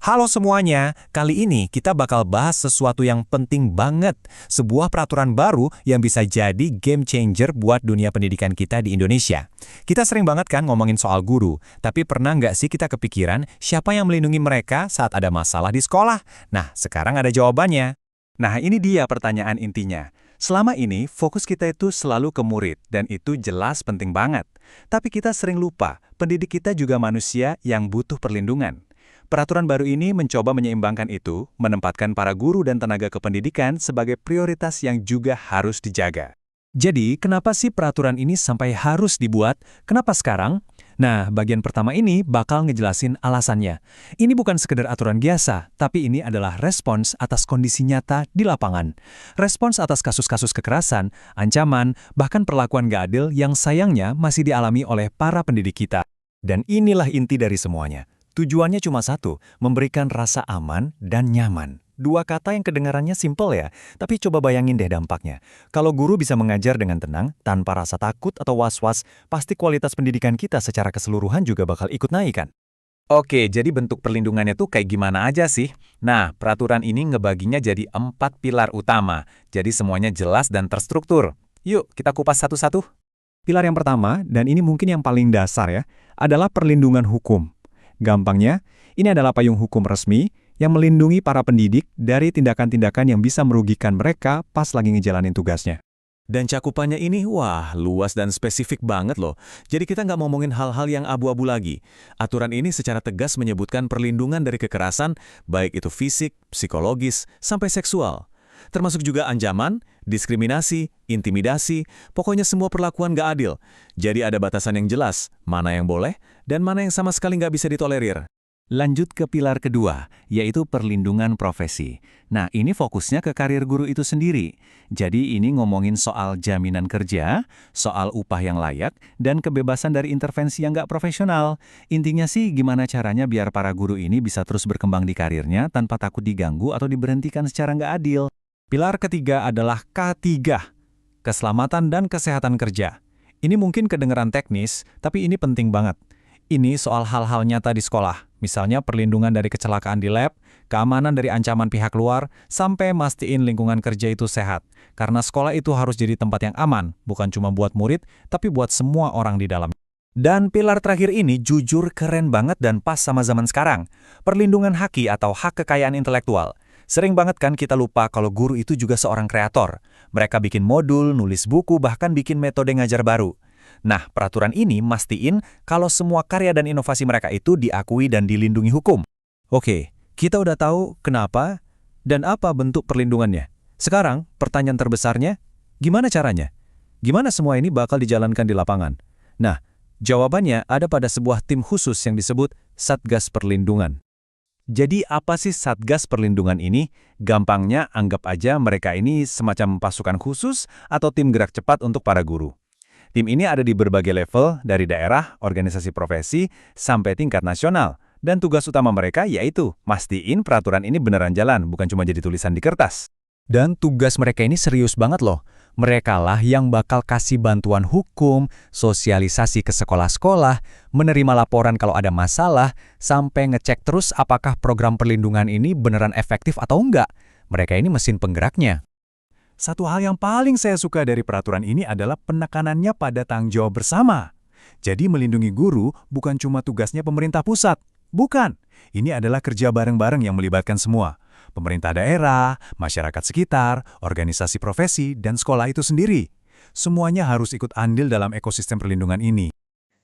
Halo semuanya, kali ini kita bakal bahas sesuatu yang penting banget. Sebuah peraturan baru yang bisa jadi game changer buat dunia pendidikan kita di Indonesia. Kita sering banget kan ngomongin soal guru, tapi pernah nggak sih kita kepikiran siapa yang melindungi mereka saat ada masalah di sekolah? Nah, sekarang ada jawabannya. Nah, ini dia pertanyaan intinya. Selama ini, fokus kita itu selalu ke murid, dan itu jelas penting banget. Tapi kita sering lupa, pendidik kita juga manusia yang butuh perlindungan. Peraturan baru ini mencoba menyeimbangkan itu, menempatkan para guru dan tenaga kependidikan sebagai prioritas yang juga harus dijaga. Jadi, kenapa sih peraturan ini sampai harus dibuat? Kenapa sekarang? Nah, bagian pertama ini bakal ngejelasin alasannya. Ini bukan sekedar aturan biasa, tapi ini adalah respons atas kondisi nyata di lapangan. Respons atas kasus-kasus kekerasan, ancaman, bahkan perlakuan gak adil yang sayangnya masih dialami oleh para pendidik kita. Dan inilah inti dari semuanya. Tujuannya cuma satu, memberikan rasa aman dan nyaman. Dua kata yang kedengarannya simpel ya, tapi coba bayangin deh dampaknya. Kalau guru bisa mengajar dengan tenang, tanpa rasa takut atau was-was, pasti kualitas pendidikan kita secara keseluruhan juga bakal ikut naik kan? Oke, jadi bentuk perlindungannya tuh kayak gimana aja sih? Nah, peraturan ini ngebaginya jadi 4 pilar utama, jadi semuanya jelas dan terstruktur. Yuk, kita kupas satu-satu. Pilar yang pertama, dan ini mungkin yang paling dasar ya, adalah perlindungan hukum. Gampangnya, ini adalah payung hukum resmi yang melindungi para pendidik dari tindakan-tindakan yang bisa merugikan mereka pas lagi ngejalanin tugasnya. Dan cakupannya ini, wah, luas dan spesifik banget loh. Jadi kita nggak ngomongin hal-hal yang abu-abu lagi. Aturan ini secara tegas menyebutkan perlindungan dari kekerasan, baik itu fisik, psikologis, sampai seksual. Termasuk juga ancaman, diskriminasi, intimidasi, pokoknya semua perlakuan nggak adil. Jadi ada batasan yang jelas, mana yang boleh, dan mana yang sama sekali nggak bisa ditolerir. Lanjut ke pilar kedua, yaitu perlindungan profesi. Nah, ini fokusnya ke karir guru itu sendiri. Jadi ini ngomongin soal jaminan kerja, soal upah yang layak, dan kebebasan dari intervensi yang nggak profesional. Intinya sih gimana caranya biar para guru ini bisa terus berkembang di karirnya tanpa takut diganggu atau diberhentikan secara nggak adil. Pilar ketiga adalah K3, keselamatan dan kesehatan kerja. Ini mungkin kedengeran teknis, tapi ini penting banget. Ini soal hal-hal nyata di sekolah, misalnya perlindungan dari kecelakaan di lab, keamanan dari ancaman pihak luar, sampai mastiin lingkungan kerja itu sehat. Karena sekolah itu harus jadi tempat yang aman, bukan cuma buat murid, tapi buat semua orang di dalam. Dan pilar terakhir ini jujur keren banget dan pas sama zaman sekarang. Perlindungan haki atau hak kekayaan intelektual. Sering banget kan kita lupa kalau guru itu juga seorang kreator. Mereka bikin modul, nulis buku, bahkan bikin metode ngajar baru. Nah, peraturan ini mastiin kalau semua karya dan inovasi mereka itu diakui dan dilindungi hukum. Oke, kita udah tahu kenapa dan apa bentuk perlindungannya. Sekarang, pertanyaan terbesarnya, gimana caranya? Gimana semua ini bakal dijalankan di lapangan? Nah, jawabannya ada pada sebuah tim khusus yang disebut Satgas Perlindungan. Jadi apa sih Satgas Perlindungan ini? Gampangnya anggap aja mereka ini semacam pasukan khusus atau tim gerak cepat untuk para guru. Tim ini ada di berbagai level, dari daerah, organisasi profesi, sampai tingkat nasional. Dan tugas utama mereka yaitu mastiin peraturan ini beneran jalan, bukan cuma jadi tulisan di kertas. Dan tugas mereka ini serius banget loh. Merekalah yang bakal kasih bantuan hukum, sosialisasi ke sekolah-sekolah, menerima laporan kalau ada masalah, sampai ngecek terus apakah program perlindungan ini beneran efektif atau enggak. Mereka ini mesin penggeraknya. Satu hal yang paling saya suka dari peraturan ini adalah penekanannya pada tanggung jawab bersama. Jadi melindungi guru bukan cuma tugasnya pemerintah pusat. Bukan. Ini adalah kerja bareng-bareng yang melibatkan semua. Pemerintah daerah, masyarakat sekitar, organisasi profesi, dan sekolah itu sendiri. Semuanya harus ikut andil dalam ekosistem perlindungan ini.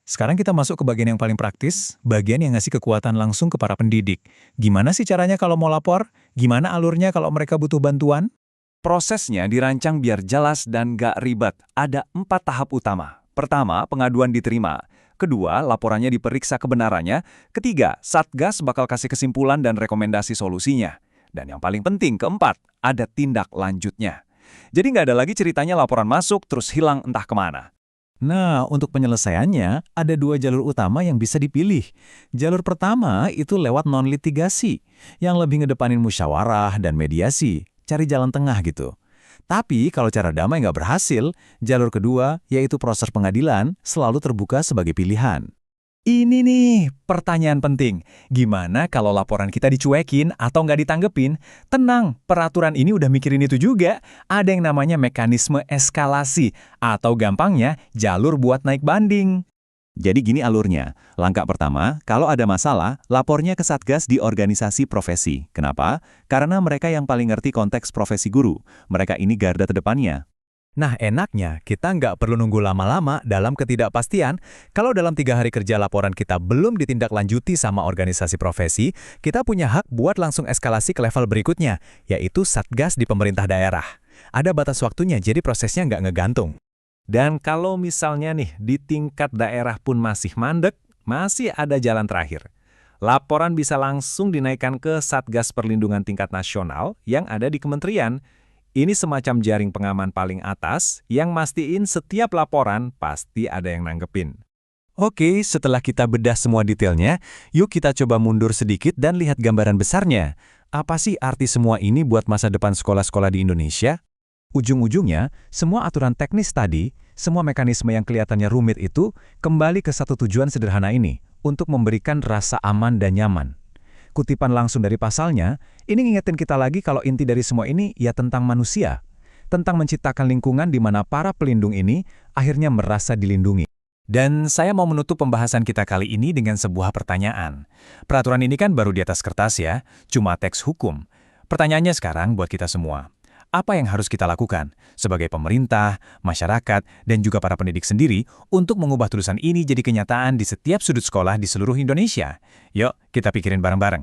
Sekarang kita masuk ke bagian yang paling praktis, bagian yang ngasih kekuatan langsung ke para pendidik. Gimana sih caranya kalau mau lapor? Gimana alurnya kalau mereka butuh bantuan? Prosesnya dirancang biar jelas dan gak ribet. Ada 4 tahap utama. Pertama, pengaduan diterima. Kedua, laporannya diperiksa kebenarannya. Ketiga, Satgas bakal kasih kesimpulan dan rekomendasi solusinya. Dan yang paling penting, keempat, ada tindak lanjutnya. Jadi nggak ada lagi ceritanya laporan masuk terus hilang entah kemana. Nah, untuk penyelesaiannya, ada 2 jalur utama yang bisa dipilih. Jalur pertama itu lewat non-litigasi, yang lebih ngedepanin musyawarah dan mediasi, cari jalan tengah gitu. Tapi kalau cara damai nggak berhasil, jalur kedua, yaitu proses pengadilan, selalu terbuka sebagai pilihan. Ini nih, pertanyaan penting. Gimana kalau laporan kita dicuekin atau nggak ditanggepin? Tenang, peraturan ini udah mikirin itu juga. Ada yang namanya mekanisme eskalasi, atau gampangnya jalur buat naik banding. Jadi gini alurnya. Langkah pertama, kalau ada masalah, lapornya ke Satgas di organisasi profesi. Kenapa? Karena mereka yang paling ngerti konteks profesi guru. Mereka ini garda terdepannya. Nah, enaknya kita nggak perlu nunggu lama-lama dalam ketidakpastian. Kalau dalam 3 hari kerja laporan kita belum ditindaklanjuti sama organisasi profesi, kita punya hak buat langsung eskalasi ke level berikutnya, yaitu Satgas di pemerintah daerah. Ada batas waktunya, jadi prosesnya nggak ngegantung. Dan kalau misalnya nih, di tingkat daerah pun masih mandek, masih ada jalan terakhir. Laporan bisa langsung dinaikkan ke Satgas Perlindungan tingkat nasional yang ada di kementerian. Ini semacam jaring pengaman paling atas yang mastiin setiap laporan pasti ada yang nanggepin. Oke, setelah kita bedah semua detailnya, yuk kita coba mundur sedikit dan lihat gambaran besarnya. Apa sih arti semua ini buat masa depan sekolah-sekolah di Indonesia? Ujung-ujungnya, semua aturan teknis tadi, semua mekanisme yang kelihatannya rumit itu, kembali ke satu tujuan sederhana ini, untuk memberikan rasa aman dan nyaman. Kutipan langsung dari pasalnya, ini ngingetin kita lagi kalau inti dari semua ini ya tentang manusia. Tentang menciptakan lingkungan di mana para pelindung ini akhirnya merasa dilindungi. Dan saya mau menutup pembahasan kita kali ini dengan sebuah pertanyaan. Peraturan ini kan baru di atas kertas ya, cuma teks hukum. Pertanyaannya sekarang buat kita semua. Apa yang harus kita lakukan sebagai pemerintah, masyarakat, dan juga para pendidik sendiri untuk mengubah tulisan ini jadi kenyataan di setiap sudut sekolah di seluruh Indonesia? Yuk, kita pikirin bareng-bareng.